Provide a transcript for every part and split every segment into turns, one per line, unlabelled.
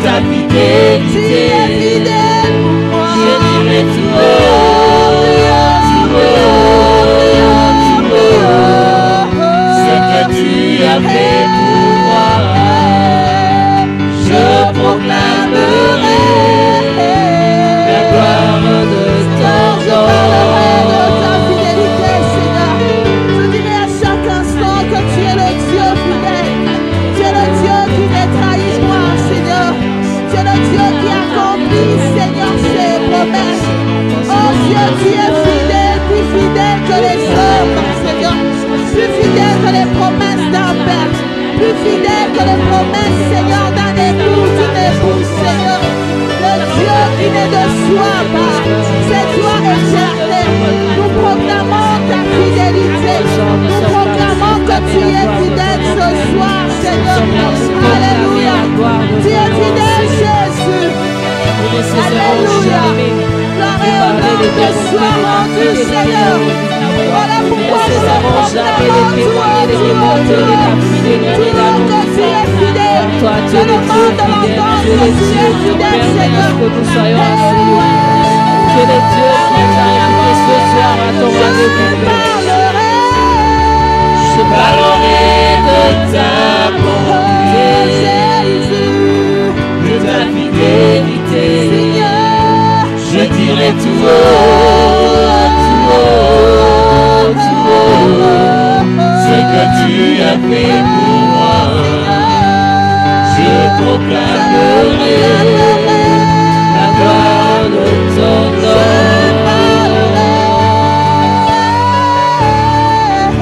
ta fidélité. Je dirai tout haut, ce que tu as fait pour moi. Je proclamerai la gloire de ton nom.
Tu es fidèle, plus fidèle que les hommes, Seigneur. Plus fidèle que les promesses d'un père. Plus fidèle que les promesses, Seigneur, d'un époux, d'une épouse, Seigneur. Le Dieu qui n'est de soi pas. C'est toi éternel. Nous proclamons ta fidélité. Nous proclamons que tu es fidèle ce soir, Seigneur. Alléluia. Tu es fidèle, Jésus. Alléluia. De soi rendu, Seigneur. Voilà pourquoi nous le proclamons tout que tu es fidèle. Je demande de l'entendre que tu es fidèle, Seigneur.
Que nous soyons assis. Que les dieux nous aient invités ce soir à ton rendez-vous. Je parlerai de ta bonté, de ta fidélité. Je dirai tout haut, ce que tu as fait pour moi. Je proclamerai la gloire de ton nom.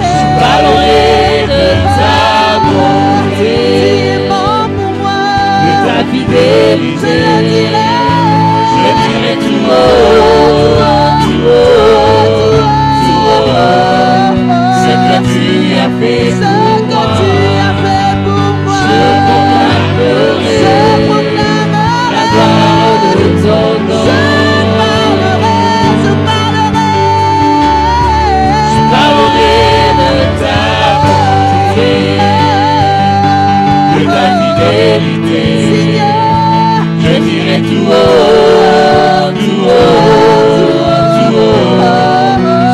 Je parlerai de ta bonté, de ta fidélité. Je dirai tout haut, ce que tu as fait pour moi. Je proclamerai la gloire de ton nom. Je parlerai de ta bonté, de ta fidélité. Je dirai tout haut,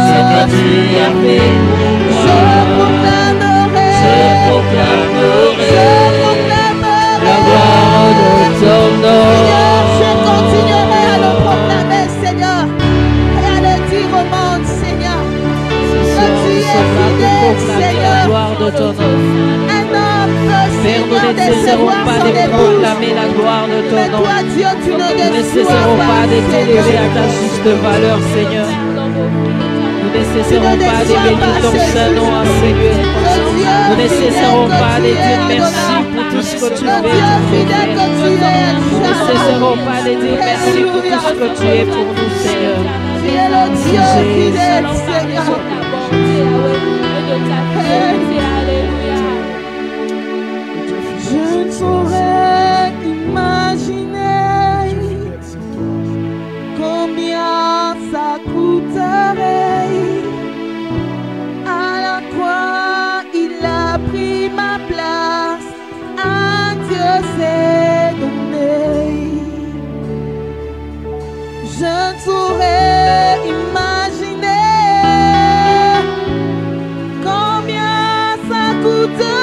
ce que tu as fait pour moi. Je proclamerai la gloire de ton nom.
Je continuerai à le proclamer, Seigneur, et à le dire au monde, Seigneur, que tu es fidèle, Seigneur.
Père, nous ne cesserons pas de proclamer la gloire de ton nom. Nous ne cesserons pas de t'élever à ta juste valeur, Seigneur. Nous ne cesserons pas de bénir ton saint nom, Seigneur. Nous ne cesserons pas de dire merci pour tout ce que tu fais. Nous ne cesserons pas de dire merci pour tout ce que tu es pour nous, Seigneur.
Tu es le Dieu fidèle, Seigneur. Je ne saurais imaginer combien ça coûterait. À la croix, il a pris ma place. Un Dieu s'est donné. Je ne saurais imaginer combien ça coûterait.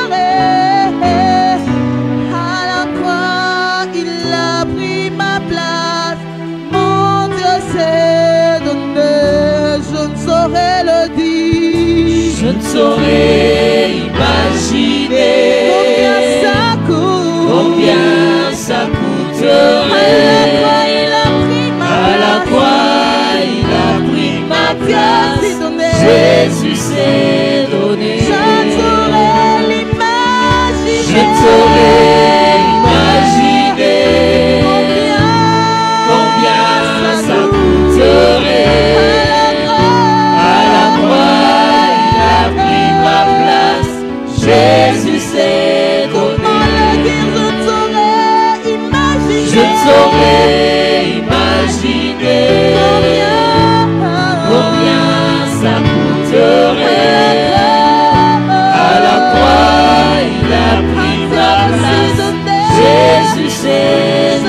Je ne saurais imaginer combien ça coûterait. À la croix, il a pris ma place. Jésus s'est donné. Je ne saurais imaginer combien ça coûterait. Jésus s'est donné. Je ne saurais imaginer combien ça coûterait. À la croix, il a pris ma place. Jésus s'est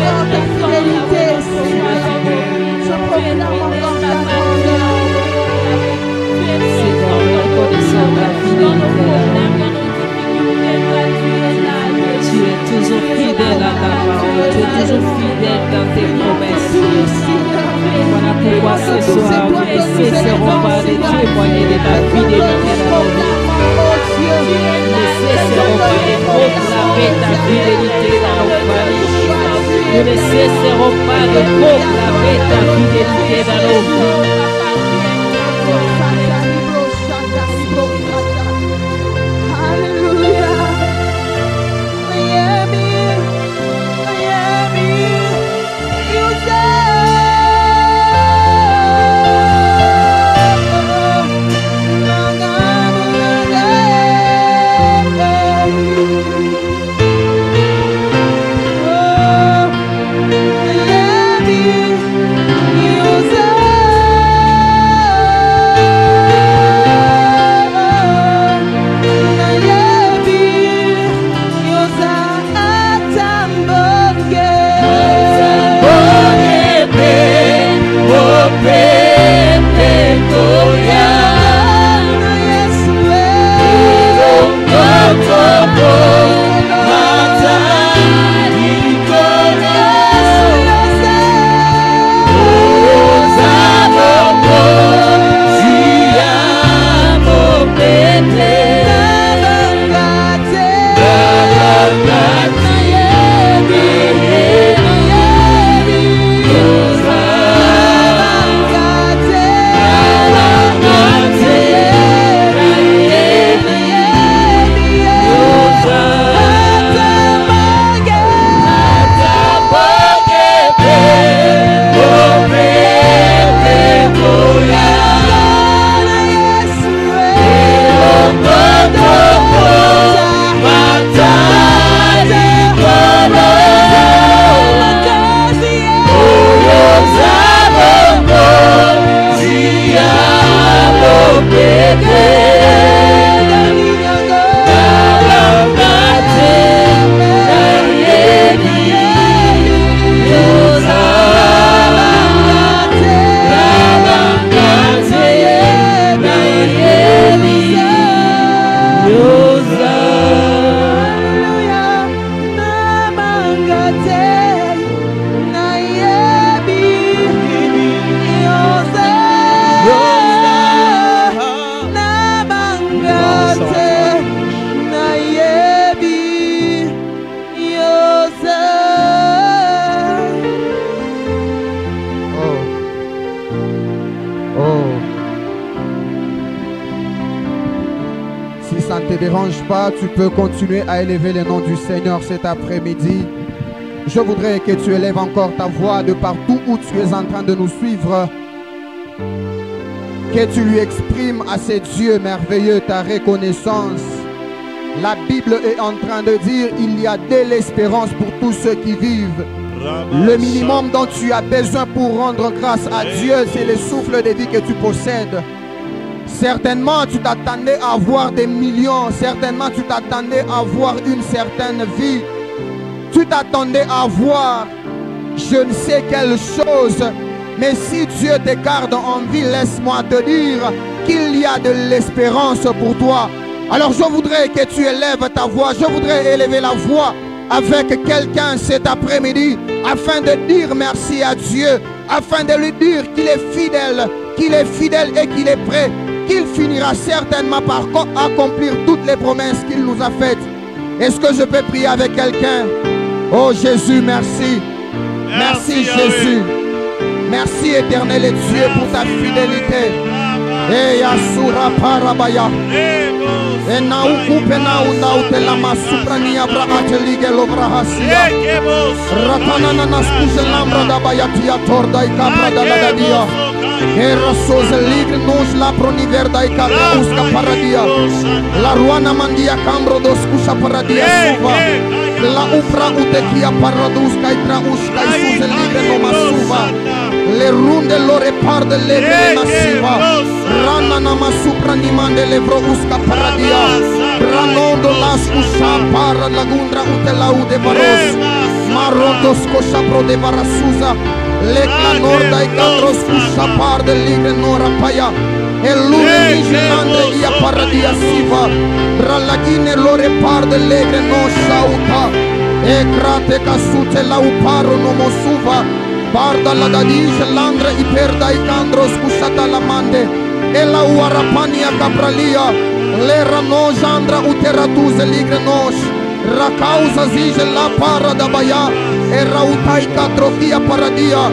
encore ta fidélité, Seigneur. Je proclame encore ta grandeur.
Seigneur, nous reconnaissons ta fidélité. Tu es toujours fidèle à ta parole, tu es toujours fidèle dans tes promesses. Voilà pourquoi ce soir, nous ne cesserons pas de témoigner de ta fidélité dans nos vies. Nous ne cesserons pas de proclamer ta fidélité dans nos familles. Nous ne cesserons pas de proclamer ta fidélité dans nos vies.
Pas, tu peux continuer à élever le nom du Seigneur cet après-midi. Je voudrais que tu élèves encore ta voix de partout où tu es en train de nous suivre. Que tu lui exprimes à ces dieux merveilleux ta reconnaissance. La Bible est en train de dire il y a de l'espérance pour tous ceux qui vivent. Le minimum dont tu as besoin pour rendre grâce à Dieu, c'est le souffle de vie que tu possèdes. Certainement, tu t'attendais à avoir des millions. Certainement, tu t'attendais à avoir une certaine vie. Tu t'attendais à avoir je ne sais quelle chose. Mais si Dieu te garde en vie, laisse-moi te dire qu'il y a de l'espérance pour toi. Alors, je voudrais que tu élèves ta voix. Je voudrais élever la voix avec quelqu'un cet après-midi afin de dire merci à Dieu, afin de lui dire qu'il est fidèle et qu'il est prêt, qu'il finira certainement par accomplir toutes les promesses qu'il nous a faites. Est-ce que je peux prier avec quelqu'un? Oh Jésus, merci. Merci Jésus. Merci éternel et Dieu pour ta fidélité. Et Asura Parabaya. Et Naoukou Penaou Nautela Masuprania Braatelige Lobrahasia. Ratanana Naskuze Lambra Dabayatia Torda Ikabra Daladia. Erasos livre nos la proniverda Ikabra Uska Paradia. La Ruana Mandia Cambro dos Kusa Paradia Suva. La Upra Utekia Paraduska Itra Uska Isuze livre no Masuva. Le runde lo reparde le nasiva. Rana Namasupra Nimande Levro Uska Paradia. Ranondo las Usa Para Lagundra Utelaude Baros. Maron Rondos Kosha Pro de Barasuza, Lekla Norda e Katros Kusha Par de Ligre Nora Paya, Elune Nijilande Ia Paradia Siva, Bralagine Lore Par de Legre No Shauta, E Krate Kasute La Uparo No Mosuva, Barda La Dadije Landre I Perda I Kandros Kushata La Mande, E La Uarapania Capralia, Lera No Jandra Uteratuze Ligre Nosh, Rakauza Zige La Para da Baya, E Rautai Katrofia Paradia,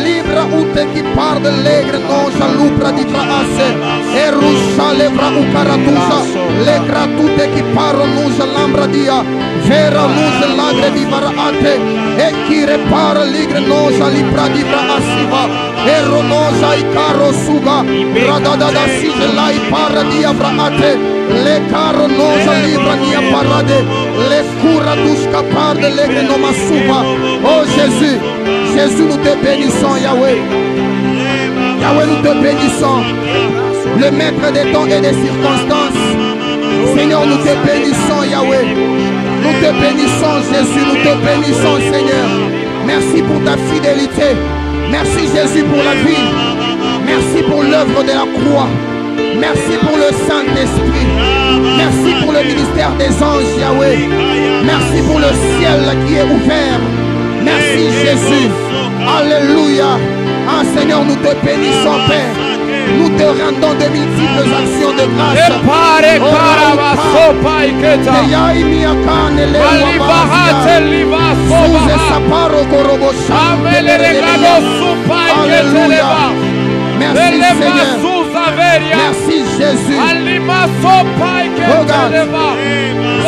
Libra Ute Ki Par de Legre Noja Lupra di Traase, E Rusha Levra Ukaratusa, Legra Tute Ki Paro Nuja Lambra Dia, Vera Nuja Lagre di Varaate, E Ki Repara Ligre Noja Libra di Vraasiva, E Ronoja I Caro Suga, Radada da Sige Lai Paradia Vraate, Le Caro Noja Libra Nia Parade, Le Cura Dushka Par de Legre Nomasuva. Oh Jésus, Jésus, nous te bénissons, Yahweh. Yahweh, nous te bénissons. Le maître des temps et des circonstances. Seigneur, nous te bénissons, Yahweh. Nous te bénissons, Jésus. Nous te bénissons, Seigneur. Merci pour ta fidélité. Merci, Jésus, pour la vie. Merci pour l'œuvre de la croix. Merci pour le Saint-Esprit. Merci pour le ministère des anges, Yahweh. Merci pour le ciel qui est ouvert. Merci Jésus. Alléluia. Ah Seigneur, nous te bénissons, Père. Nous te rendons de multiples actions de grâce. Alléluia. Merci Seigneur. Merci Jésus. Regarde.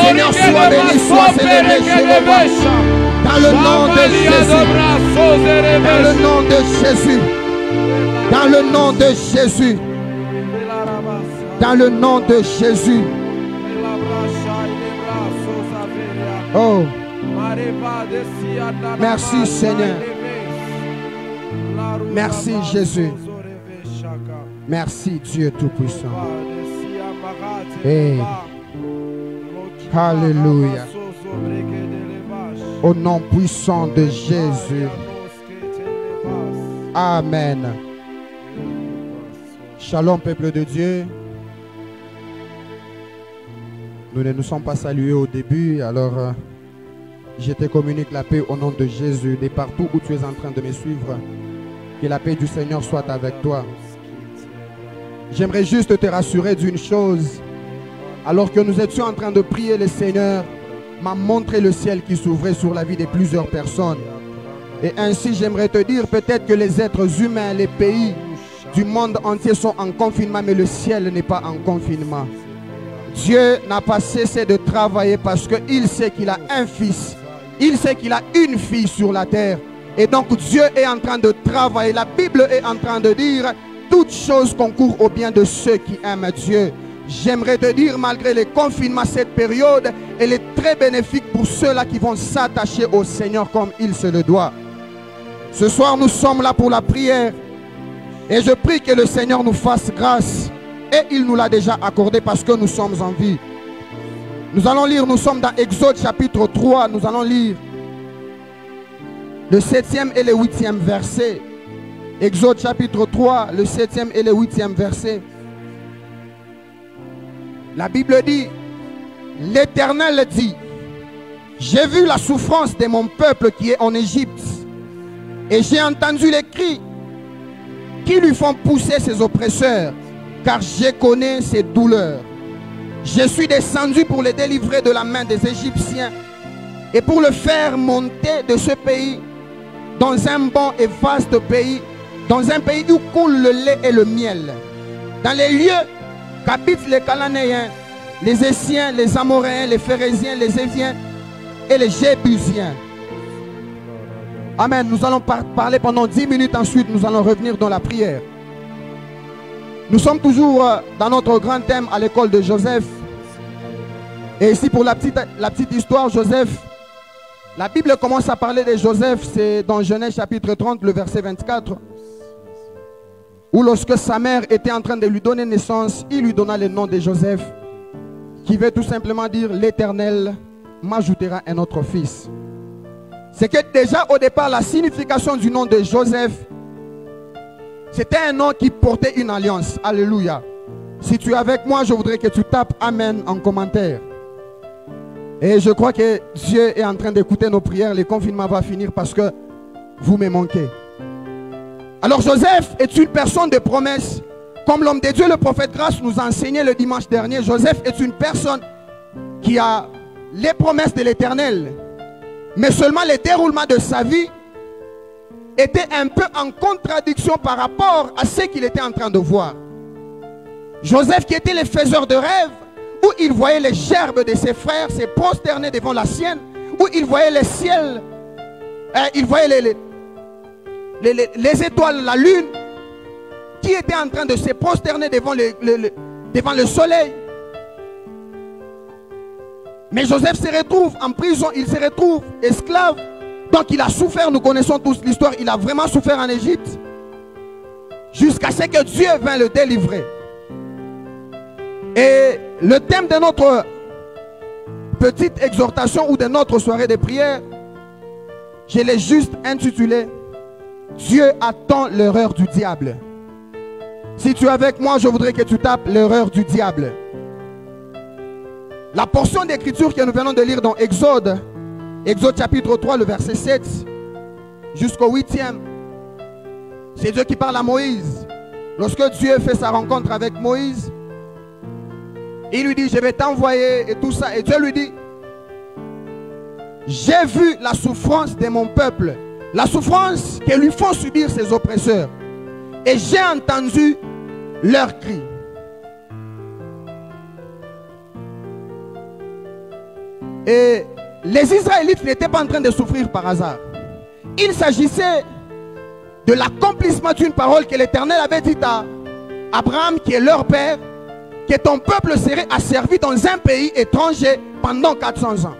Seigneur, sois béni, sois célébré, Jéhovah. Dans le nom de Jésus. Dans le nom de Jésus. Dans le nom de Jésus. Dans le nom de Jésus. Oh. Merci Seigneur. Merci Jésus. Merci Dieu Tout-Puissant. Hey. Alléluia. Au nom puissant de Jésus. Amen. Shalom peuple de Dieu. Nous ne nous sommes pas salués au début, alors je te communique la paix au nom de Jésus. De partout où tu es en train de me suivre, que la paix du Seigneur soit avec toi. J'aimerais juste te rassurer d'une chose. Alors que nous étions en train de prier, le Seigneur m'a montré le ciel qui s'ouvrait sur la vie de plusieurs personnes. Et ainsi, j'aimerais te dire peut-être que les êtres humains, les pays du monde entier sont en confinement, mais le ciel n'est pas en confinement. Dieu n'a pas cessé de travailler parce qu'il sait qu'il a un fils. Il sait qu'il a une fille sur la terre. Et donc Dieu est en train de travailler. La Bible est en train de dire: toutes choses concourent au bien de ceux qui aiment Dieu. J'aimerais te dire, malgré les confinements, cette période, elle est très bénéfique pour ceux-là qui vont s'attacher au Seigneur comme il se le doit. Ce soir, nous sommes là pour la prière. Et je prie que le Seigneur nous fasse grâce. Et il nous l'a déjà accordé parce que nous sommes en vie. Nous allons lire, nous sommes dans Exode chapitre 3. Nous allons lire le 7e et le 8e verset. Exode chapitre 3, le 7e et le 8e verset. La Bible dit: l'Éternel dit, j'ai vu la souffrance de mon peuple qui est en Égypte, et j'ai entendu les cris qui lui font pousser ses oppresseurs, car je connais ses douleurs. Je suis descendu pour le délivrer de la main des Égyptiens et pour le faire monter de ce pays dans un bon et vaste pays, dans un pays où coule le lait et le miel, dans les lieux qu'habitent les Cananéens, les Essiens, les Amoréens, les Phérésiens, les Éviens et les Jébusiens. Amen. Nous allons parler pendant 10 minutes, ensuite nous allons revenir dans la prière. Nous sommes toujours dans notre grand thème à l'école de Joseph. Et ici pour la petite histoire, Joseph, la Bible commence à parler de Joseph, c'est dans Genèse chapitre 30, le verset 24. Où lorsque sa mère était en train de lui donner naissance, il lui donna le nom de Joseph, qui veut tout simplement dire: l'Éternel m'ajoutera un autre fils. c'est que déjà au départ, la signification du nom de Joseph, c'était un nom qui portait une alliance. Alléluia. Si tu es avec moi, je voudrais que tu tapes Amen en commentaire. Et je crois que Dieu est en train d'écouter nos prières. Le confinement va finir parce que vous me manquez. Alors Joseph est une personne de promesse. Comme l'homme de Dieu, le prophète Grâce, nous a enseigné le dimanche dernier, Joseph est une personne qui a les promesses de l'Éternel. Mais seulement le déroulement de sa vie était un peu en contradiction par rapport à ce qu'il était en train de voir. Joseph qui était le faiseur de rêves, où il voyait les gerbes de ses frères se prosterner devant la sienne, où il voyait le ciel, il voyait les étoiles, la lune, qui était en train de se prosterner devant le soleil. Mais Joseph se retrouve en prison, il se retrouve esclave. Donc il a souffert, nous connaissons tous l'histoire, il a vraiment souffert en Égypte. Jusqu'à ce que Dieu vint le délivrer. Et le thème de notre petite exhortation ou de notre soirée de prière, je l'ai juste intitulé « Dieu attend l'erreur du diable ». Si tu es avec moi, je voudrais que tu tapes l'erreur du diable. La portion d'écriture que nous venons de lire dans Exode, Exode chapitre 3, le verset 7 jusqu'au 8e, c'est Dieu qui parle à Moïse. Lorsque Dieu fait sa rencontre avec Moïse, il lui dit, je vais t'envoyer et tout ça. Et Dieu lui dit, j'ai vu la souffrance de mon peuple, la souffrance que lui font subir ses oppresseurs. Et j'ai entendu leurs cris. Et les Israélites n'étaient pas en train de souffrir par hasard. Il s'agissait de l'accomplissement d'une parole que l'Éternel avait dit à Abraham, qui est leur père, que ton peuple serait asservi dans un pays étranger pendant 400 ans.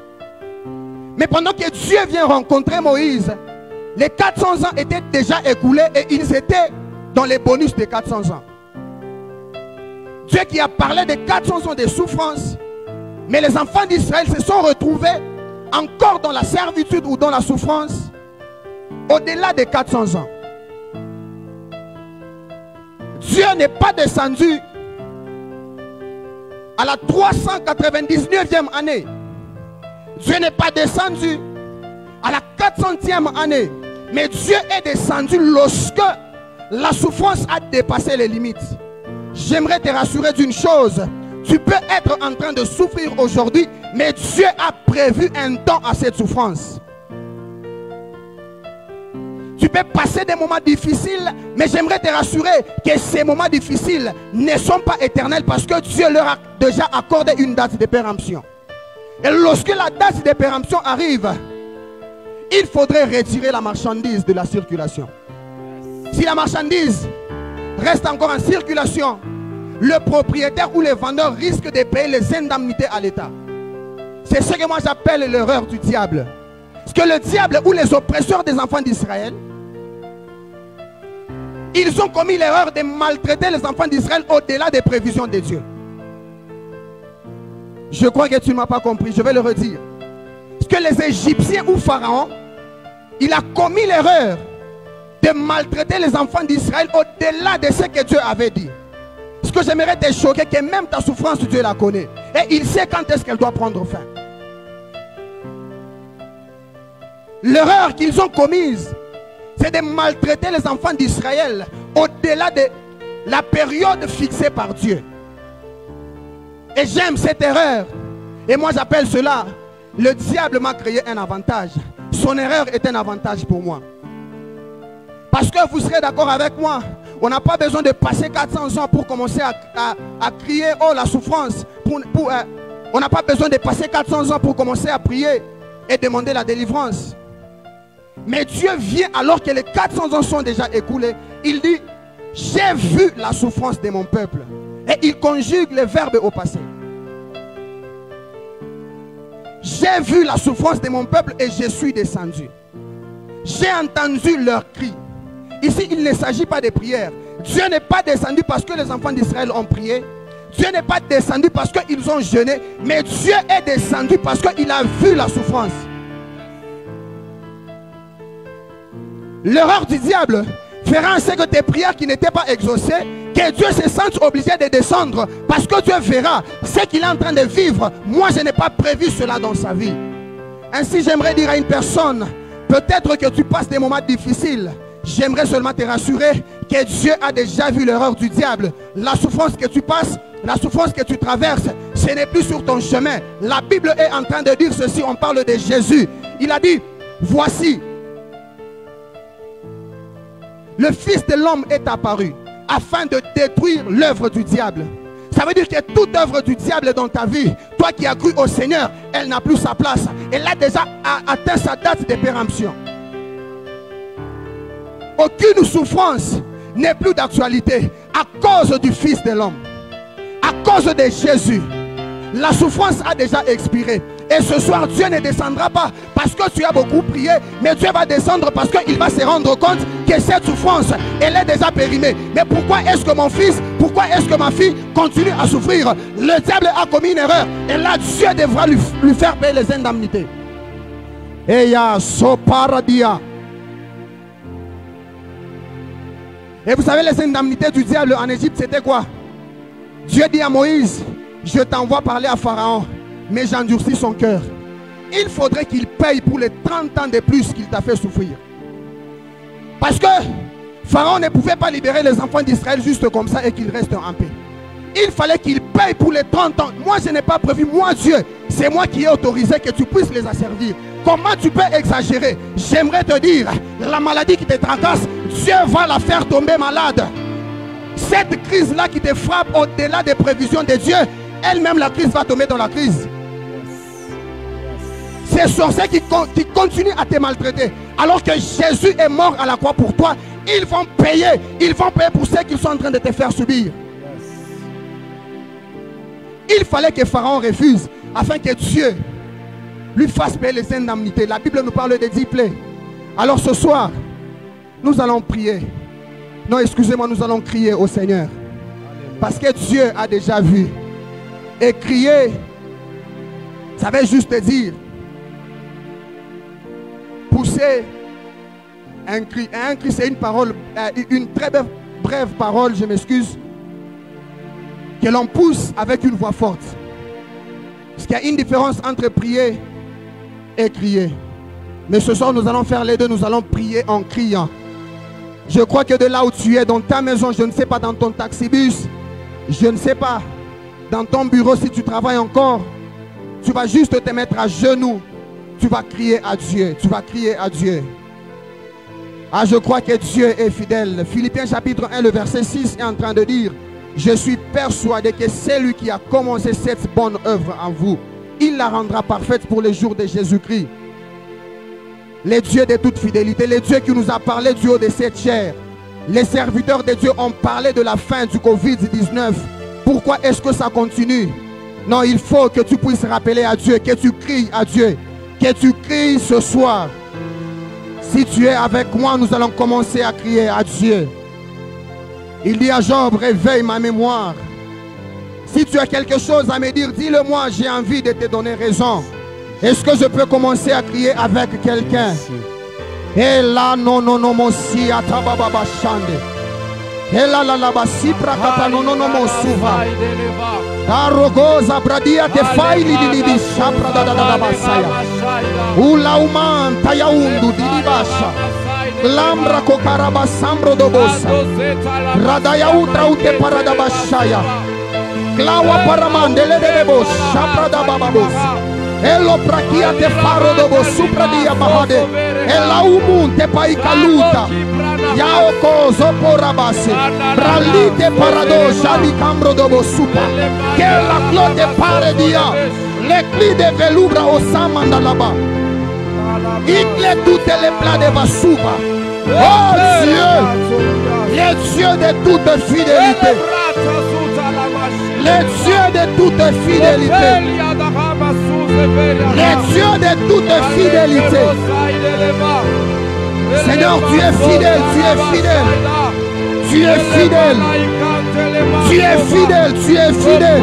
Mais pendant que Dieu vient rencontrer Moïse, les 400 ans étaient déjà écoulés et ils étaient dans les bonus des 400 ans. Dieu qui a parlé de 400 ans de souffrance, mais les enfants d'Israël se sont retrouvés encore dans la servitude ou dans la souffrance au-delà des 400 ans. Dieu n'est pas descendu à la 399e année. Dieu n'est pas descendu à la 400e année. Mais Dieu est descendu lorsque la souffrance a dépassé les limites. J'aimerais te rassurer d'une chose. Tu peux être en train de souffrir aujourd'hui, mais Dieu a prévu un temps à cette souffrance. Tu peux passer des moments difficiles, mais j'aimerais te rassurer que ces moments difficiles ne sont pas éternels parce que Dieu leur a déjà accordé une date de péremption. Et lorsque la date de péremption arrive, il faudrait retirer la marchandise de la circulation. Si la marchandise reste encore en circulation, le propriétaire ou les vendeurs risquent de payer les indemnités à l'État. C'est ce que moi j'appelle l'erreur du diable. Parce que le diable ou les oppresseurs des enfants d'Israël, ils ont commis l'erreur de maltraiter les enfants d'Israël au-delà des prévisions de Dieu. Je crois que tu ne m'as pas compris, je vais le redire. Parce que les Égyptiens ou Pharaon, il a commis l'erreur de maltraiter les enfants d'Israël au-delà de ce que Dieu avait dit. Ce que j'aimerais te choquer, que même ta souffrance, Dieu la connaît. Et il sait quand est-ce qu'elle doit prendre fin. L'erreur qu'ils ont commise, c'est de maltraiter les enfants d'Israël au-delà de la période fixée par Dieu. Et j'aime cette erreur. Et moi j'appelle cela, le diable m'a créé un avantage. Son erreur est un avantage pour moi. Parce que vous serez d'accord avec moi, on n'a pas besoin de passer 400 ans pour commencer à crier, oh la souffrance. On n'a pas besoin de passer 400 ans pour commencer à prier et demander la délivrance. Mais Dieu vient alors que les 400 ans sont déjà écoulés. Il dit, j'ai vu la souffrance de mon peuple. Et il conjugue les verbes au passé. J'ai vu la souffrance de mon peuple et je suis descendu. J'ai entendu leurs cris. Ici, il ne s'agit pas de prière. Dieu n'est pas descendu parce que les enfants d'Israël ont prié. Dieu n'est pas descendu parce qu'ils ont jeûné. Mais Dieu est descendu parce qu'il a vu la souffrance. L'erreur du diable fera en sorte que tes prières qui n'étaient pas exaucées, que Dieu se sente obligé de descendre, parce que Dieu verra ce qu'il est en train de vivre. Moi, je n'ai pas prévu cela dans sa vie. Ainsi, j'aimerais dire à une personne, peut-être que tu passes des moments difficiles. J'aimerais seulement te rassurer que Dieu a déjà vu l'erreur du diable. La souffrance que tu passes, la souffrance que tu traverses, ce n'est plus sur ton chemin. La Bible est en train de dire ceci, on parle de Jésus. Il a dit, voici, le Fils de l'homme est apparu afin de détruire l'œuvre du diable. Ça veut dire que toute œuvre du diable dans ta vie, toi qui as cru au Seigneur, elle n'a plus sa place. Elle a déjà atteint sa date de péremption. Aucune souffrance n'est plus d'actualité à cause du Fils de l'homme. À cause de Jésus, la souffrance a déjà expiré. Et ce soir, Dieu ne descendra pas parce que tu as beaucoup prié, mais Dieu va descendre parce qu'il va se rendre compte que cette souffrance, elle est déjà périmée. Mais pourquoi est-ce que mon fils, pourquoi est-ce que ma fille continue à souffrir? Le diable a commis une erreur. Et là, Dieu devra lui faire payer les indemnités. Eya so paradia. Et vous savez, les indemnités du diable en Égypte, c'était quoi? Dieu dit à Moïse, je t'envoie parler à Pharaon, mais j'endurcis son cœur. Il faudrait qu'il paye pour les 30 ans de plus qu'il t'a fait souffrir. Parce que Pharaon ne pouvait pas libérer les enfants d'Israël juste comme ça et qu'ils restent en paix. Il fallait qu'il paye pour les 30 ans. Moi, je n'ai pas prévu. Moi, Dieu, c'est moi qui ai autorisé que tu puisses les asservir. Comment tu peux exagérer? J'aimerais te dire, la maladie qui te tracasse, Dieu va la faire tomber malade. Cette crise-là qui te frappe au-delà des prévisions de Dieu, elle-même, la crise va tomber dans la crise. Ces sorciers qui continuent à te maltraiter, alors que Jésus est mort à la croix pour toi, ils vont payer pour ce qu'ils sont en train de te faire subir. Il fallait que Pharaon refuse afin que Dieu lui fasse payer les indemnités. La Bible nous parle de 10 plaies. Alors ce soir, nous allons prier. Non, excusez-moi, nous allons crier au Seigneur. Parce que Dieu a déjà vu. Et crier, ça veut juste dire pousser un cri. Un cri, c'est une parole, une très brève parole, je m'excuse, que l'on pousse avec une voix forte. Parce qu'il y a une différence entre prier et crier. Mais ce soir, nous allons faire les deux. Nous allons prier en criant. Je crois que de là où tu es, dans ta maison, je ne sais pas, dans ton taxibus, je ne sais pas, dans ton bureau, si tu travailles encore, tu vas juste te mettre à genoux. Tu vas crier à Dieu. Tu vas crier à Dieu. Ah, je crois que Dieu est fidèle. Philippiens chapitre 1, le verset 6 est en train de dire: je suis persuadé que c'est lui qui a commencé cette bonne œuvre en vous. Il la rendra parfaite pour les jours de Jésus-Christ. Les dieux de toute fidélité, les dieux qui nous a parlé du haut de cette chair. Les serviteurs de Dieu ont parlé de la fin du Covid-19. Pourquoi est-ce que ça continue? Non, il faut que tu puisses rappeler à Dieu, que tu cries à Dieu, que tu cries ce soir. Si tu es avec moi, nous allons commencer à crier à Dieu. Il dit à Job, réveille ma mémoire. Si tu as quelque chose à me dire, dis-le-moi, j'ai envie de te donner raison. Est-ce que je peux commencer à crier avec quelqu'un? Et là, non, non, non, mon si, atababa chande. Et là, la basi, prakata, non, non, non, mon souva. Arogoza, bradia, te faili, dilibi, chapra, da, da, da, basaya. Ula, uman, tayaundu, dilibasha. Lambra, kokaraba, sambro, dobosa. Radaya, utra, ute, paradabashaya. Klawa, paramandele, de debos, chapra, da, bababosa. Elo prakia te faro dobo supra dia bahade. Ela umun te paikaluta. Yao kozo porabase. Bralite parado jali cambro dobo supa. Que la clote pare dia. Le cli de velubra osamanda laba. Icle toutes les plats de vasuba. Oh Dieu, les dieux de toute fidélité. Les dieux de toute fidélité. Les dieux de toute fidélité. Seigneur, tu es fidèle, tu es fidèle. Tu es fidèle. Tu es fidèle, tu es fidèle.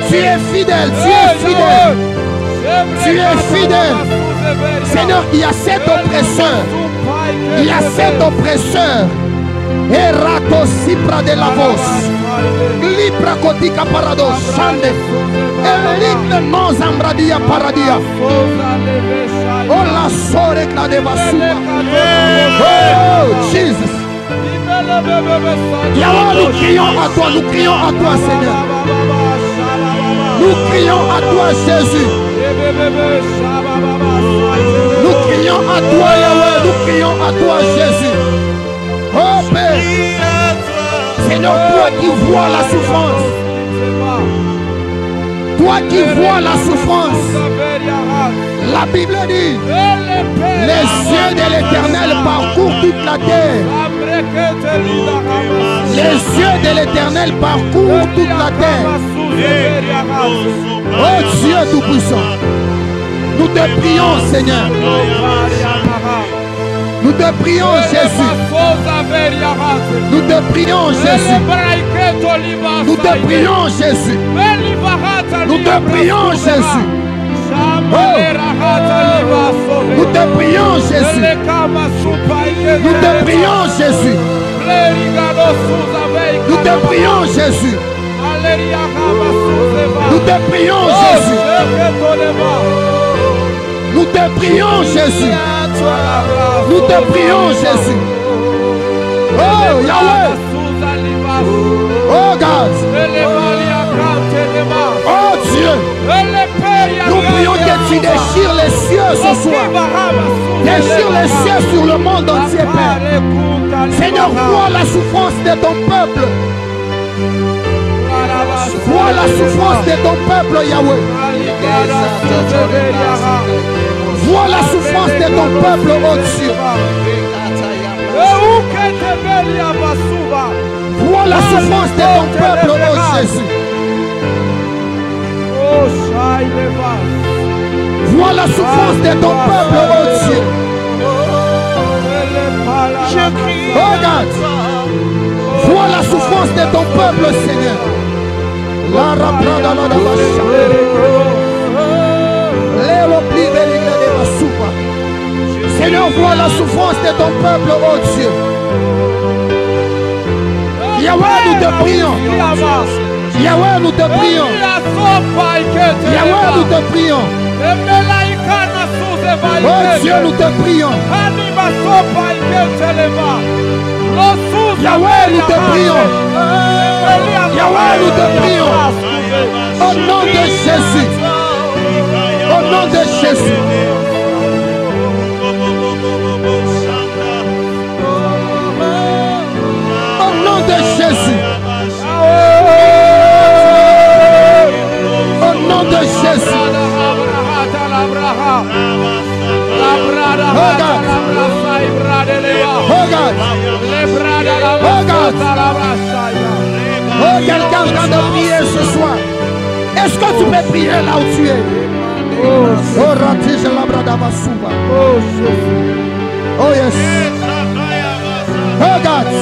Tu es fidèle, tu es fidèle. Tu es fidèle. Seigneur, il y a cet oppresseur Il y a cet oppresseur. Erato Sipra de la Vos. Libra Kotika Parados. Sande. Eligne non Zambradia Paradia. Oh la sore Kladeva Suba. Oh Jesus. Yahweh, nous crions à toi, Seigneur. Nous crions à toi, Jésus. Nous crions à toi, Yahweh. Nous crions à toi, Jésus. Oh Père, Seigneur, toi qui vois la souffrance, toi qui vois la souffrance, la Bible dit, les yeux de l'Éternel parcourent toute la terre. Les yeux de l'Éternel parcourent toute la terre. Oh Dieu Tout-Puissant, nous te prions, Seigneur. Nous te prions, Jésus. Nous te prions, Jésus. Nous te prions, Jésus. Nous te prions, Jésus. Oh. Nous te prions, Jésus. Nous te prions, Jésus. Nous te prions, Jésus. Nous te prions, Jésus. Nous te prions, Jésus. Nous te prions, Jésus. Oh, Yahweh. Oh, God. Oh, Dieu. Nous prions que tu déchires les cieux ce soir. Déchire les cieux sur le monde entier, Père. Seigneur, vois la souffrance de ton peuple. Vois la souffrance de ton peuple, Yahweh. Vois la souffrance de ton peuple, oh Dieu. Vois la souffrance de ton peuple, oh Jésus. Vois la souffrance de ton peuple, oh Dieu. Regarde. Vois la souffrance de ton peuple, Seigneur. La raprada la dabasha. Seigneur, vois la souffrance de ton peuple, oh Dieu. Yahweh, nous te prions. Yahweh, nous te prions. Yahweh, nous te prions. Oh Dieu, nous te prions. Yahweh, nous te prions. Yahweh, nous te prions. Au nom de Jésus. Au nom de Jésus. Au nom de Jésus. Au nom de Jésus. Regarde. Oh, quelqu'un est en train de prier ce soir. Est-ce que tu peux prier là où tu es? Oh, Ratige la Bradava Suba. Oh, yes. Regarde.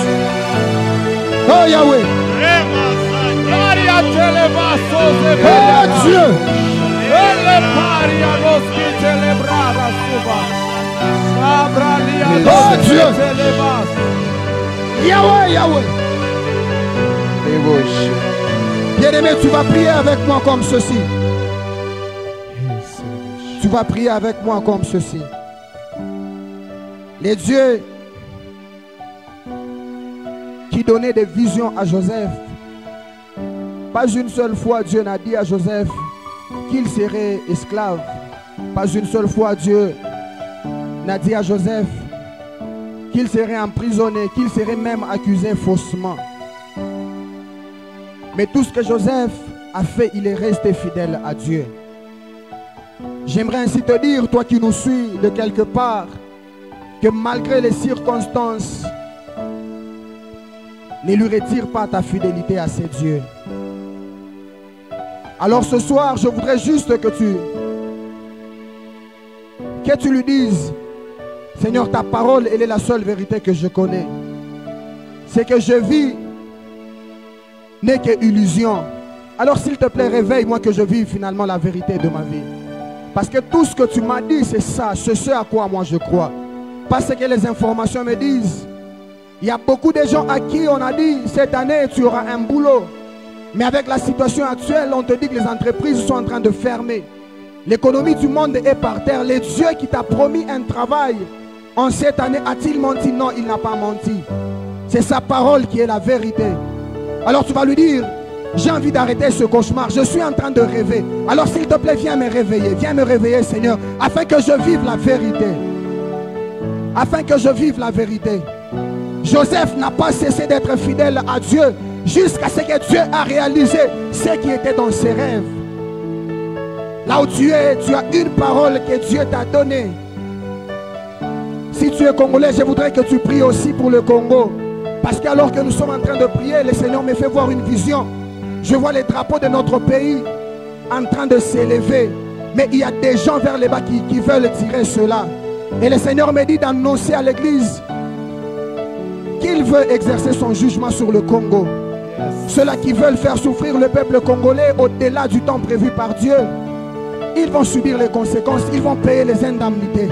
Oh, Yahweh. Oh, Dieu. Oh, Dieu. Yahweh, Yahweh. Bien-aimé, tu vas prier avec moi comme ceci. Tu vas prier avec moi comme ceci. Les dieux qui donnaient des visions à Joseph, pas une seule fois Dieu n'a dit à Joseph qu'il serait esclave. Pas une seule fois Dieu n'a dit à Joseph qu'il serait emprisonné, qu'il serait même accusé faussement. Mais tout ce que Joseph a fait, il est resté fidèle à Dieu. J'aimerais ainsi te dire, toi qui nous suis de quelque part, que malgré les circonstances, ne lui retire pas ta fidélité à ces dieux. Alors ce soir, je voudrais juste que tu lui dises, Seigneur, ta parole, elle est la seule vérité que je connais. Ce que je vis n'est qu'illusion. Alors s'il te plaît, réveille-moi que je vive finalement la vérité de ma vie. Parce que tout ce que tu m'as dit, c'est ça, c'est ce à quoi moi je crois. Parce que les informations me disent, il y a beaucoup de gens à qui on a dit, cette année tu auras un boulot. Mais avec la situation actuelle, on te dit que les entreprises sont en train de fermer. L'économie du monde est par terre. Le Dieu qui t'a promis un travail en cette année, a-t-il menti? Non, il n'a pas menti. C'est sa parole qui est la vérité. Alors tu vas lui dire, j'ai envie d'arrêter ce cauchemar. Je suis en train de rêver. Alors s'il te plaît, viens me réveiller. Viens me réveiller, Seigneur, afin que je vive la vérité. Afin que je vive la vérité. Joseph n'a pas cessé d'être fidèle à Dieu jusqu'à ce que Dieu a réalisé ce qui était dans ses rêves. Là où tu es, tu as une parole que Dieu t'a donnée. Si tu es congolais, je voudrais que tu pries aussi pour le Congo. Parce qu'alors que nous sommes en train de prier, le Seigneur me fait voir une vision. Je vois les drapeaux de notre pays en train de s'élever. Mais il y a des gens vers les bas qui veulent tirer cela. Et le Seigneur me dit d'annoncer à l'église qu'il veut exercer son jugement sur le Congo. Ceux-là qui veulent faire souffrir le peuple congolais au-delà du temps prévu par Dieu, ils vont subir les conséquences, ils vont payer les indemnités.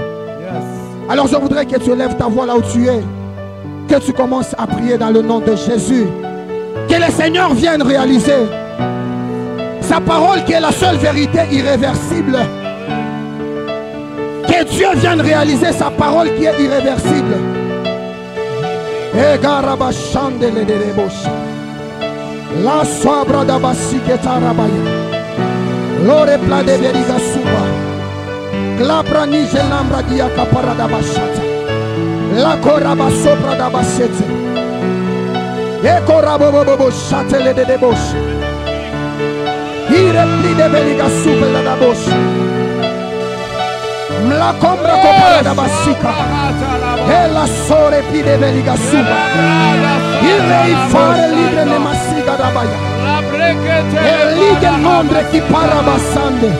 Alors je voudrais que tu élèves ta voix là où tu es, que tu commences à prier dans le nom de Jésus. Que le Seigneur vienne réaliser sa parole qui est la seule vérité irréversible. Que Dieu vienne réaliser sa parole qui est irréversible. La sobra da basiketa rabaya. Lore pla de veriga suba. Glabra nije lambra dia kapara da bashata. La koraba sopra da basete. Eko rabo bobo shatele de debosh. Ire pli de veriga suba la da bosh. Mla kombra kopara da basika. E la sore pli de veriga suba. Ire fare libre ne masiga da baya. E liga nombre ki para basande.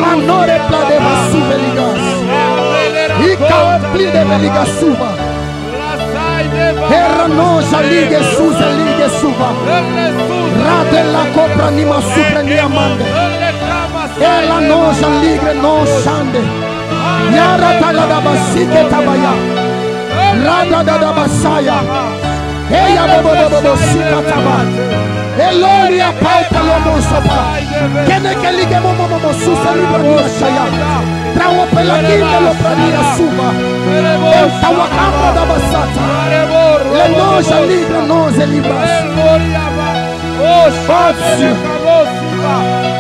La nore pla de basuve ligas. Ika pli de veriga suba. Era noja ligue suva. Rade la copra ni masupra ni amande. E la noja ligre non shande. Yara tala da basike tabaya. Rada da basaya. Eya bobo sika tabate. Eloria pauta lomo sopa. Kene ke lige momo susa libra ni shaya. Trawo pela kinde lo prania suba. El tawakamba da basata. Le noja libre nose libras.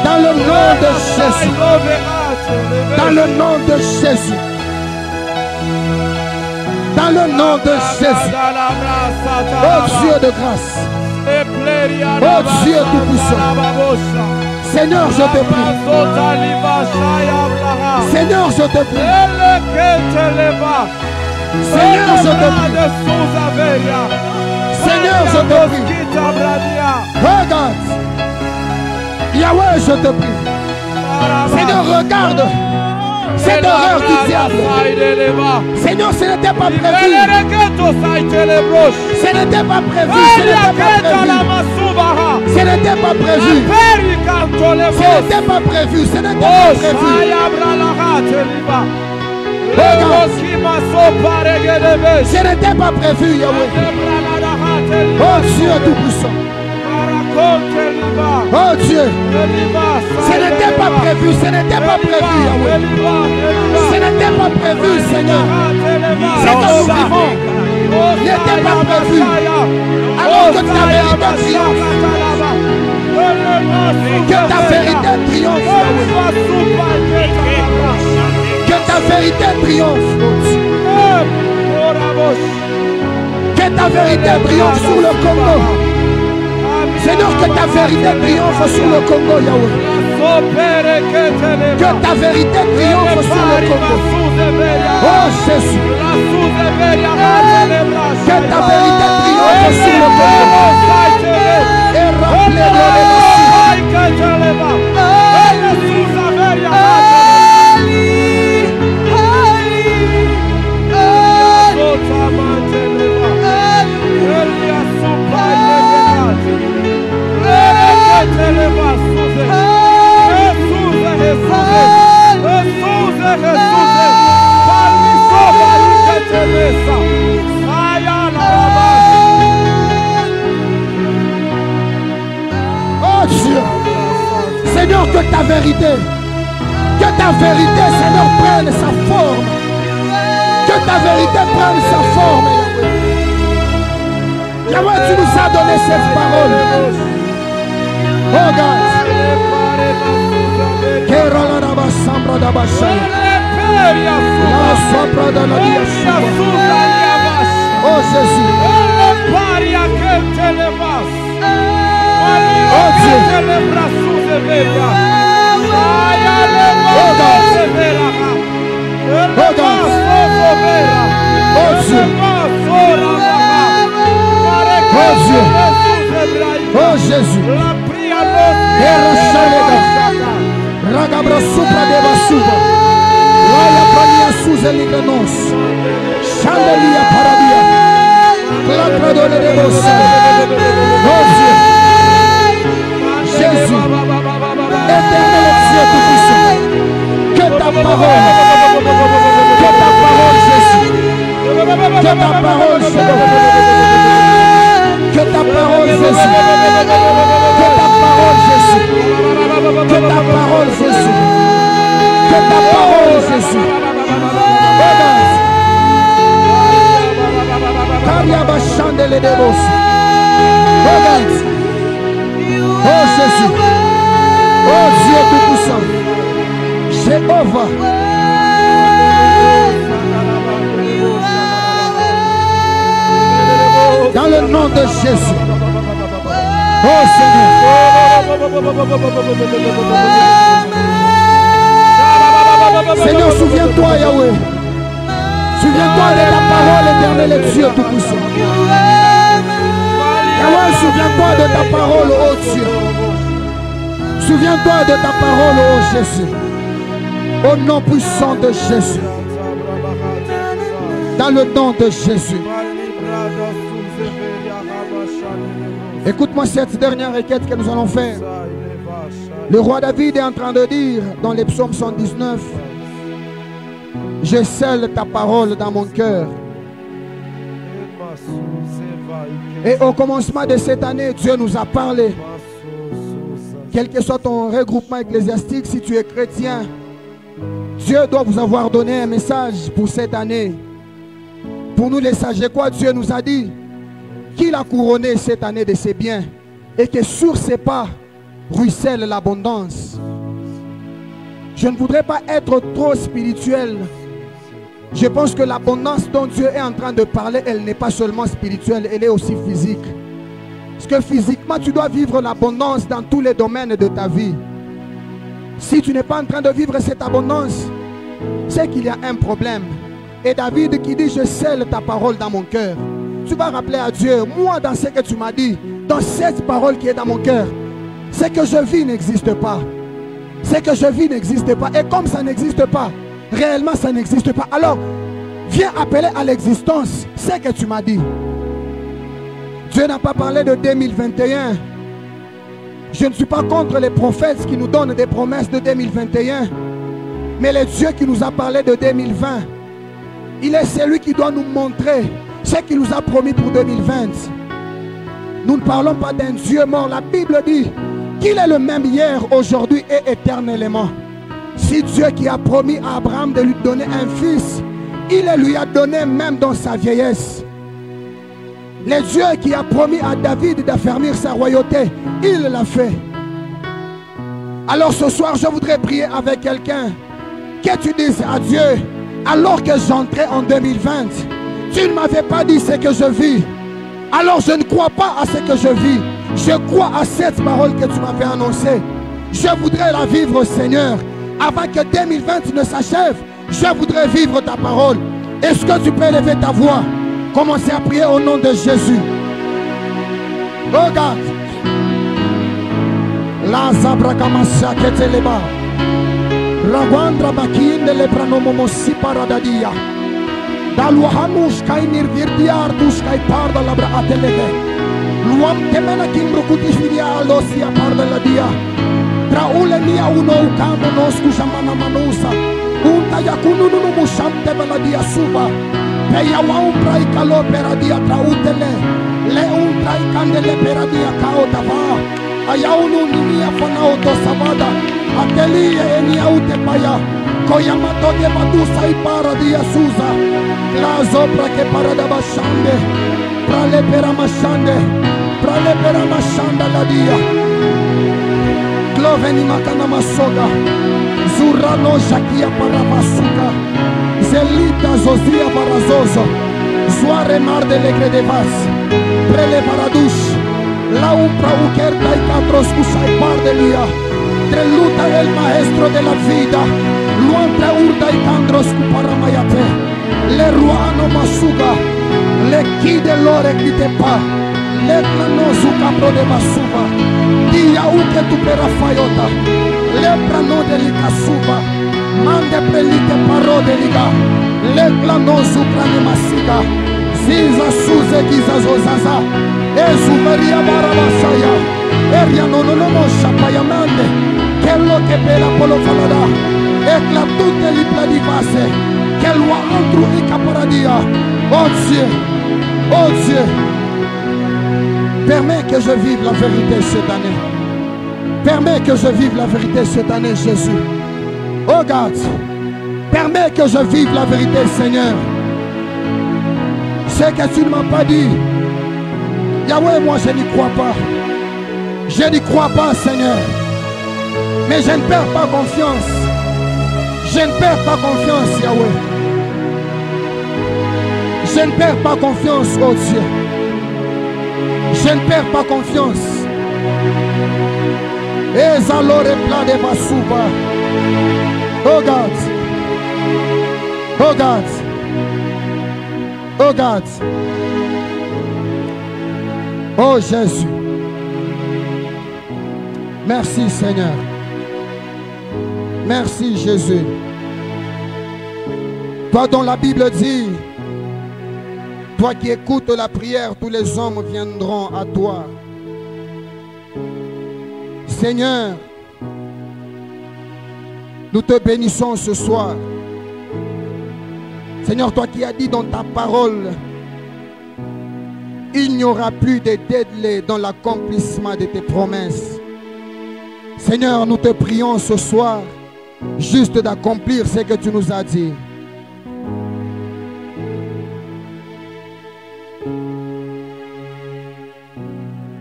Dans le nom de Jésus. Dans le nom de Jésus. Dans le nom de Jésus. Oh Dieu de grâce. Oh Dieu tout-puissant. Seigneur, je te prie. Seigneur, je te prie. Seigneur, je te prie. Seigneur, je te prie. Regarde. Yahweh, je te prie. Seigneur, regarde cette horreur du diable. Seigneur, ce n'était pas prévu. Ce n'était pas prévu. Ce n'était pas prévu. Ce n'était pas prévu. Ce n'était pas prévu. Ce n'était pas prévu, Yahweh. Oh Dieu tout-puissant. Oh Dieu, ce n'était pas prévu, ce n'était pas prévu, Yahweh. Ce n'était pas prévu, Seigneur. Ce que nous vivons n'était pas prévu. Alors que ta vérité triomphe. Que ta vérité triomphe, Yahweh. Que ta vérité triomphe. Que ta vérité triomphe sur le Congo. Seigneur, que ta vérité triomphe sur le Congo, Yahweh. Que ta vérité triomphe sur le Congo. Oh Jésus. Que ta vérité triomphe sur le Congo. Et Seigneur, que ta vérité, Seigneur, prenne sa forme. Que ta vérité prenne sa forme, Yahweh. Yahweh, tu nous as donné cette parole. Oh God. Oh Jésus. Oh Dieu. Oh Jésus. Ragabra supra deva suba. Laia prania suzelignos. Chandelia paradia. Clacradole de bossa. Oh Dieu. Jésus. Éternel Dieu tout-puissant. Que ta parole, Jésus. Que ta parole, Jésus. Que ta parole, Jésus. Que ta parole, Jésus. Que ta parole, Jésus. Que ta parole, Jésus. Regarde. Chandele de boss. Regarde. Oh Jésus. Oh Dieu tout-puissant. Jéhovah. Dans le nom de Jésus. Oh Seigneur. Seigneur, souviens-toi, Yahweh. Souviens-toi de ta parole, éternel et Dieu tout-puissant. Yahweh, souviens-toi de ta parole, oh Dieu. Souviens-toi de ta parole, oh Jésus. Au nom puissant de Jésus. Dans le nom de Jésus. Écoute-moi cette dernière requête que nous allons faire. Le roi David est en train de dire dans les psaumes 119, je scelle ta parole dans mon cœur. Et au commencement de cette année, Dieu nous a parlé. Quel que soit ton regroupement ecclésiastique, si tu es chrétien, Dieu doit vous avoir donné un message pour cette année. Pour nous les sages, quoi Dieu nous a dit qu'il a couronné cette année de ses biens et que sur ses pas ruisselle l'abondance. Je ne voudrais pas être trop spirituel. Je pense que l'abondance dont Dieu est en train de parler, elle n'est pas seulement spirituelle, elle est aussi physique. Parce que physiquement, tu dois vivre l'abondance dans tous les domaines de ta vie. Si tu n'es pas en train de vivre cette abondance, c'est qu'il y a un problème. Et David qui dit, je scelle ta parole dans mon cœur. Tu vas rappeler à Dieu, moi dans ce que tu m'as dit, dans cette parole qui est dans mon cœur, ce que je vis n'existe pas. Ce que je vis n'existe pas. Et comme ça n'existe pas, réellement ça n'existe pas. Alors, viens appeler à l'existence ce que tu m'as dit. Dieu n'a pas parlé de 2021. Je ne suis pas contre les prophètes qui nous donnent des promesses de 2021. Mais le Dieu qui nous a parlé de 2020, il est celui qui doit nous montrer ce qu'il nous a promis pour 2020. Nous ne parlons pas d'un Dieu mort. La Bible dit qu'il est le même hier, aujourd'hui et éternellement. Si Dieu qui a promis à Abraham de lui donner un fils, il le lui a donné même dans sa vieillesse. Le Dieu qui a promis à David d'affermir sa royauté, il l'a fait. Alors ce soir, je voudrais prier avec quelqu'un. Que tu dises à Dieu, alors que j'entrais en 2020, tu ne m'avais pas dit ce que je vis. Alors je ne crois pas à ce que je vis. Je crois à cette parole que tu m'avais annoncée. Je voudrais la vivre, Seigneur. Avant que 2020 ne s'achève, je voudrais vivre ta parole. Est-ce que tu peux élever ta voix? Commencez à prier au nom de Jésus. Regarde. La zabra kamasa keteleba. Ragwandra bakinde le pranomomo si paradadia. Daluhanush kai nirvirdiar dus kai parda labra atelege. Luam temena kimbro kutisvidia alosia parda la dia. Traule mia uno ukamo nosku shamana manusa. Unta yakununu mushante baladia suba. Peya wa umprai kalo peradia trautele. Le umprai kandele peradia kaotava. Ayaunu nini afana oto sabada. Ateli eni aute paya. Koyamato de badusa i para di Asusa. La zopra che parada bashande. Prale pera mashande. Prale pera mashanda la dia. Gloveni makana masoga. Zurano shakia para masuka. Zelita zozia barazoso. Soare mar de legre de vas. Prele paradush. La umpra ukerta y catros usai par de lia. Treluta el maestro de la vida. Luantra urda y candros kuparamayate. Le ruano masuga. Le kide lore kite pa. Le plano su capro de masuba. Dia uke tu pera fayota. Le plano de likasuba. Mande prelite paro de liga. Le plano su prane masiga. Ziza suze giza zozaza. Esumeria barabasaya. Eria no shapaya mande. Quello che pela polo falada. Ecla tutte li pladivase. Che lo altro i caparadia. Oh Dieu. Oh Dieu. Permets que je vive la vérité cette année. Permets que je vive la vérité cette année, Jésus. Oh God. Permets que je vive la vérité, Seigneur. Ce que tu ne m'as pas dit. Yahweh, moi je n'y crois pas. Je n'y crois pas, Seigneur. Mais je ne perds pas confiance. Je ne perds pas confiance, Yahweh. Je ne perds pas confiance, oh Dieu. Je ne perds pas confiance. Ezalore pla de basuba. Oh God. Oh God. Oh God. Oh Jésus. Merci Seigneur. Merci Jésus. Toi dont la Bible dit, toi qui écoutes la prière, tous les hommes viendront à toi. Seigneur, nous te bénissons ce soir. Seigneur, toi qui as dit dans ta parole, il n'y aura plus de délai dans l'accomplissement de tes promesses. Seigneur, nous te prions ce soir juste d'accomplir ce que tu nous as dit.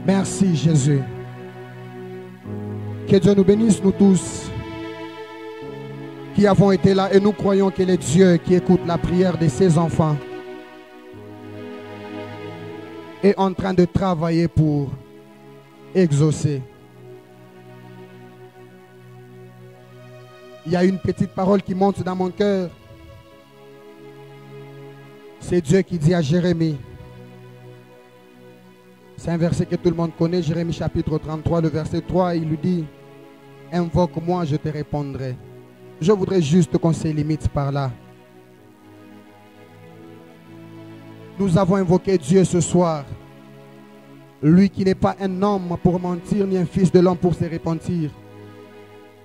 Merci Jésus. Que Dieu nous bénisse, nous tous qui avons été là, et nous croyons qu'il est Dieu qui écoute la prière de ses enfants et en train de travailler pour exaucer. Il y a une petite parole qui monte dans mon cœur. C'est Dieu qui dit à Jérémie. C'est un verset que tout le monde connaît, Jérémie chapitre 33, le verset 3, il lui dit: invoque-moi, je te répondrai. Je voudrais juste qu'on se limite par là. Nous avons invoqué Dieu ce soir. Lui qui n'est pas un homme pour mentir, ni un fils de l'homme pour se repentir.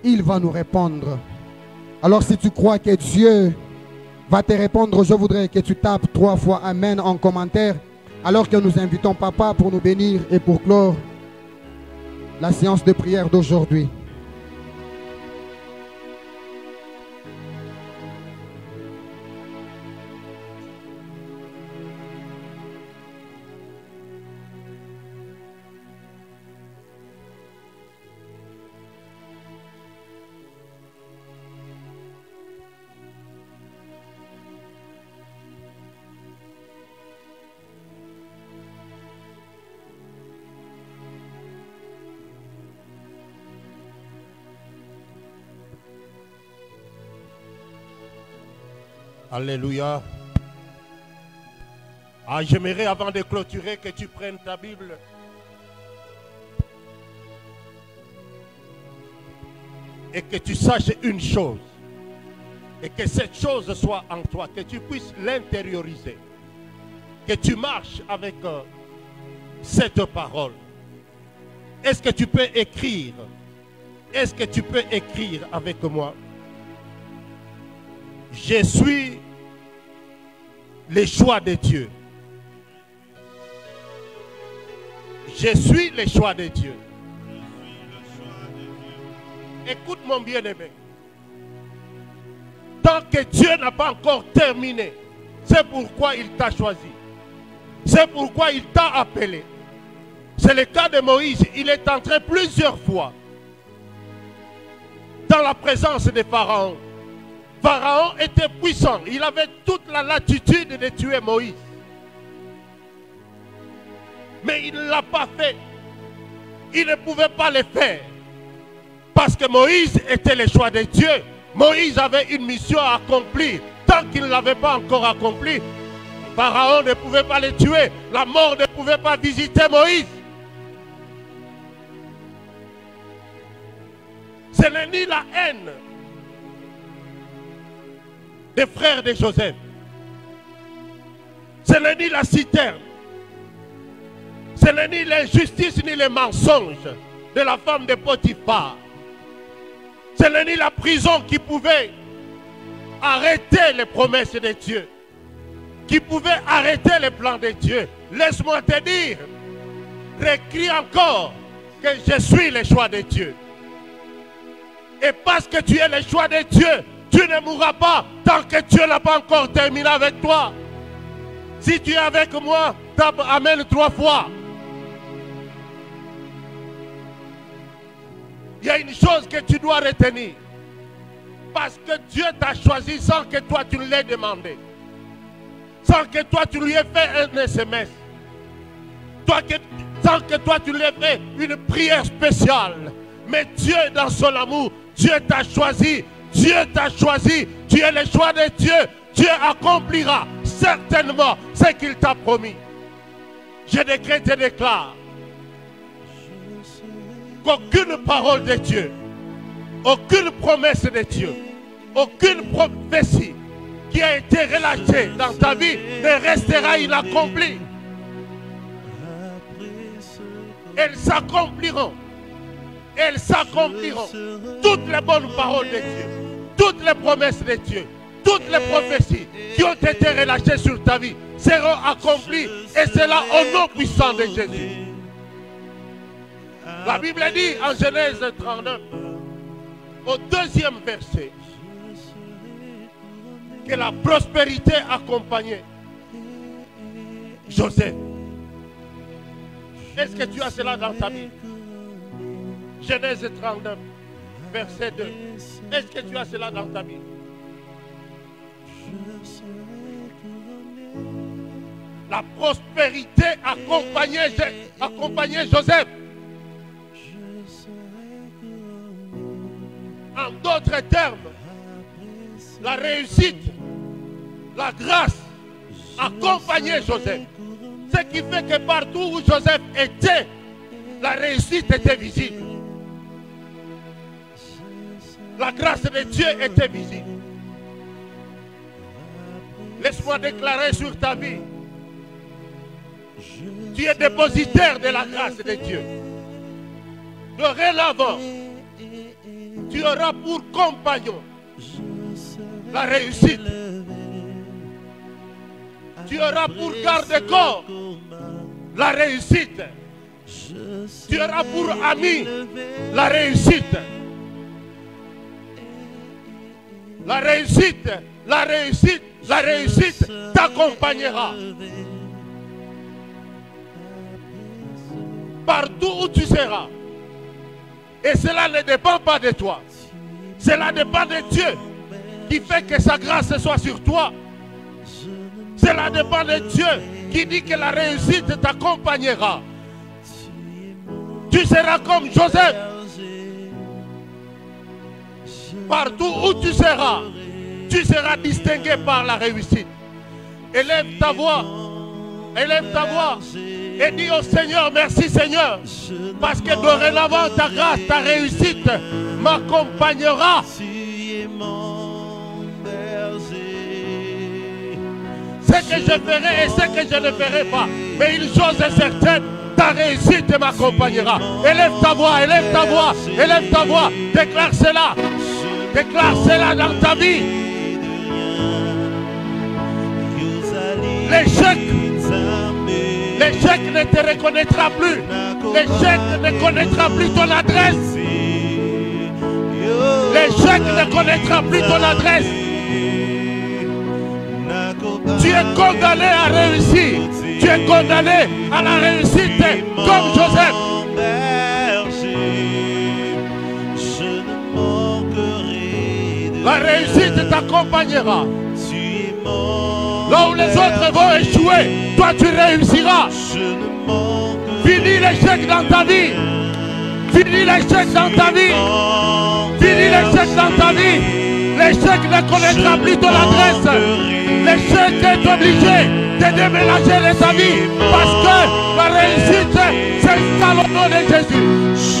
Il va nous répondre. Alors si tu crois que Dieu va te répondre, je voudrais que tu tapes 3 fois Amen en commentaire. Alors que nous invitons Papa pour nous bénir et pour clore la séance de prière d'aujourd'hui.
Alléluia. J'aimerais avant de clôturer que tu prennes ta Bible. Et que tu saches une chose. Et que cette chose soit en toi. Que tu puisses l'intérioriser. Que tu marches avec cette parole. Est-ce que tu peux écrire? Est-ce que tu peux écrire avec moi? Je suis le choix de Dieu. Je suis le choix de Dieu. Écoute mon bien-aimé. Tant que Dieu n'a pas encore terminé, c'est pourquoi il t'a choisi. C'est pourquoi il t'a appelé. C'est le cas de Moïse. Il est entré plusieurs fois dans la présence de Pharaon. Pharaon était puissant. Il avait toute la latitude de tuer Moïse. Mais il ne l'a pas fait. Il ne pouvait pas le faire. Parce que Moïse était le choix de Dieu. Moïse avait une mission à accomplir. Tant qu'il ne l'avait pas encore accompli, Pharaon ne pouvait pas le tuer. La mort ne pouvait pas visiter Moïse. Ce n'est ni la haine des frères de Joseph. Ce n'est ni la citerne. Ce n'est ni l'injustice ni les mensonges de la femme de Potiphar. Ce n'est ni la prison qui pouvait arrêter les promesses de Dieu, qui pouvait arrêter les plans de Dieu. Laisse-moi te dire, récris encore que je suis le choix de Dieu. Et parce que tu es le choix de Dieu, tu ne mourras pas tant que Dieu n'a pas encore terminé avec toi. Si tu es avec moi, tape Amen 3 fois. Il y a une chose que tu dois retenir. Parce que Dieu t'a choisi sans que toi tu l'aies demandé. Sans que toi tu lui aies fait un SMS. Sans que toi tu lui aies fait une prière spéciale. Mais Dieu dans son amour, Dieu t'a choisi. Dieu t'a choisi. Tu es le choix de Dieu. Dieu accomplira certainement ce qu'il t'a promis. Je décrète et déclare qu'aucune parole de Dieu, aucune promesse de Dieu, aucune prophétie qui a été relâchée dans ta vie ne restera inaccomplie. Elles s'accompliront. Elles s'accompliront. Toutes les bonnes paroles de Dieu, toutes les promesses de Dieu, toutes les prophéties qui ont été relâchées sur ta vie seront accomplies. Et cela au nom puissant de Jésus. La Bible dit en Genèse 39, au 2e verset, que la prospérité accompagnait Joseph. Est-ce que tu as cela dans ta vie? Genèse 39, verset 2. Est-ce que tu as cela dans ta vie? La prospérité accompagnait Joseph. En d'autres termes, la réussite, la grâce accompagnait Joseph. Ce qui fait que partout où Joseph était, la réussite était visible. La grâce de Dieu était visible. Laisse-moi déclarer sur ta vie. Tu es dépositaire de la grâce de Dieu. Dorénavant, tu auras pour compagnon la réussite. Tu auras pour garde-corps la réussite. Tu auras pour ami la réussite. La réussite, la réussite, la réussite t'accompagnera. Partout où tu seras. Et cela ne dépend pas de toi. Cela dépend de Dieu qui fait que sa grâce soit sur toi. Cela dépend de Dieu qui dit que la réussite t'accompagnera. Tu seras comme Joseph. Partout où tu seras distingué par la réussite. Élève ta voix et dis au Seigneur, merci Seigneur, parce que dorénavant ta grâce, ta réussite m'accompagnera. Ce que je ferai et ce que je ne ferai pas, mais une chose est certaine, ta réussite m'accompagnera. Élève ta voix, élève ta voix, élève ta voix, déclare cela dans ta vie. L'échec ne te reconnaîtra plus. L'échec ne connaîtra plus ton adresse. L'échec ne connaîtra plus ton adresse. Tu es condamné à réussir. Tu es condamné à la réussite comme Joseph. La réussite t'accompagnera. Là où les autres vont échouer, toi tu réussiras. Finis l'échec dans ta vie. Finis l'échec dans ta vie. Finis l'échec dans ta vie. L'échec ne connaîtra plus ton adresse. L'échec est obligé de déménager de ta vie. Parce que la réussite s'installe au nom de Jésus.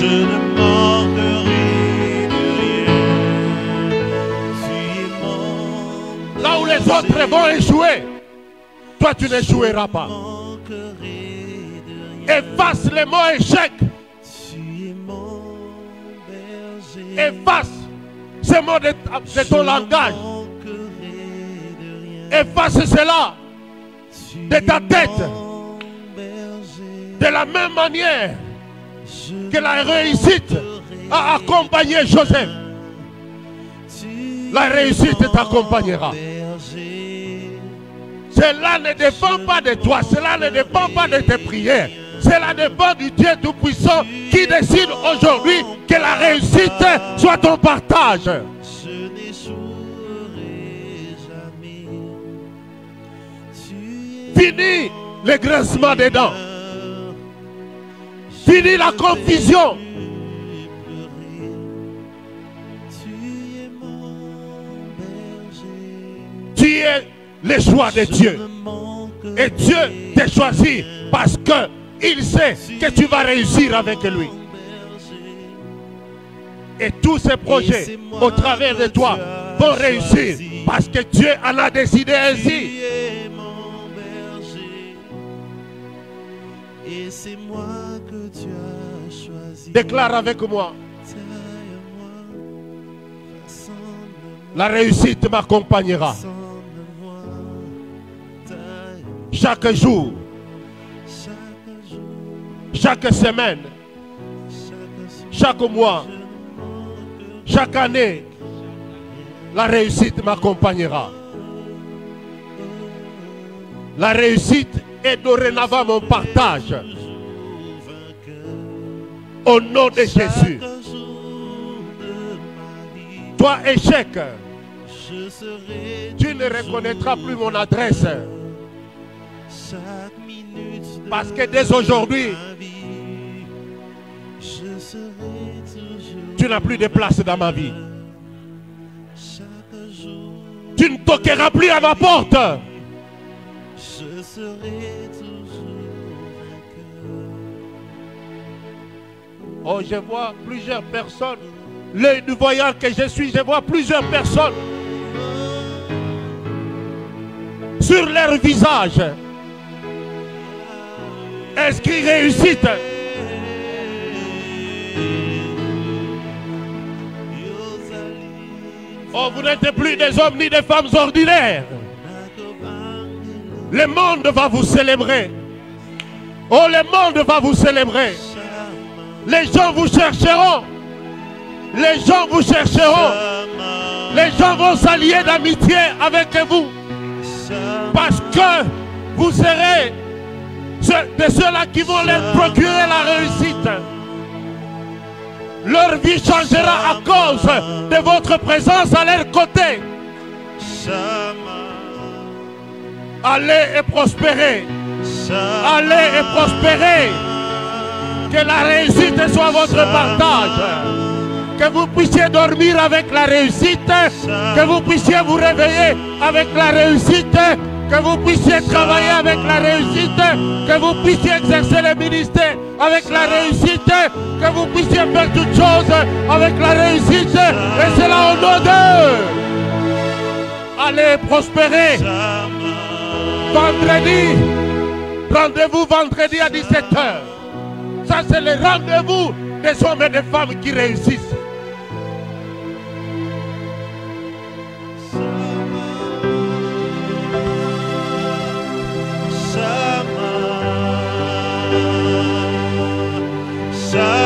Je ne manquerai de rien. Là où les autres vont échouer, toi tu n'échoueras pas. Efface les mots échec. Efface ces mots de ton langage. Efface cela de ta tête. De la même manière que la réussite a accompagné Joseph. La réussite t'accompagnera. Cela ne dépend pas de toi. Cela ne dépend pas de tes prières. Cela dépend du Dieu Tout-Puissant qui décide aujourd'hui que la réussite soit ton partage. Je n'échouerai jamais. Fini le grincement des dents. Fini la confusion. Tu es le choix de Dieu. Et Dieu t'a choisi parce que il sait que tu vas réussir avec lui. Et tous ces projets au travers de toi vont réussir parce que Dieu en a décidé ainsi. Et c'est moi que tu as choisi. Déclare avec moi. La réussite m'accompagnera. Chaque jour. Chaque semaine, chaque mois, chaque année, la réussite m'accompagnera. La réussite est dorénavant mon partage. Au nom de Jésus. Toi, échec, tu ne reconnaîtras plus mon adresse. Parce que dès aujourd'hui, tu n'as plus de place dans ma vie. Tu ne toqueras plus à ma porte. Oh, je vois plusieurs personnes. L'œil du voyant que je suis, je vois plusieurs personnes. Sur leur visage, inscrit réussite. Oh, vous n'êtes plus des hommes ni des femmes ordinaires. Le monde va vous célébrer. Oh, le monde va vous célébrer. Les gens vous chercheront. Les gens vous chercheront. Les gens vont s'allier d'amitié avec vous. Parce que vous serez de ceux-là qui vont leur procurer la réussite. Leur vie changera à cause de votre présence à leur côté. Allez et prospérez. Allez et prospérez. Que la réussite soit votre partage. Que vous puissiez dormir avec la réussite. Que vous puissiez vous réveiller avec la réussite. Que vous puissiez travailler avec la réussite. Que vous puissiez exercer le ministère avec la réussite. Que vous puissiez faire toutes choses avec la réussite. Et c'est là au nom d'eux. Allez prospérer. Vendredi. Rendez-vous vendredi à 17h. Ça c'est le rendez-vous des hommes et des femmes qui réussissent. Shama.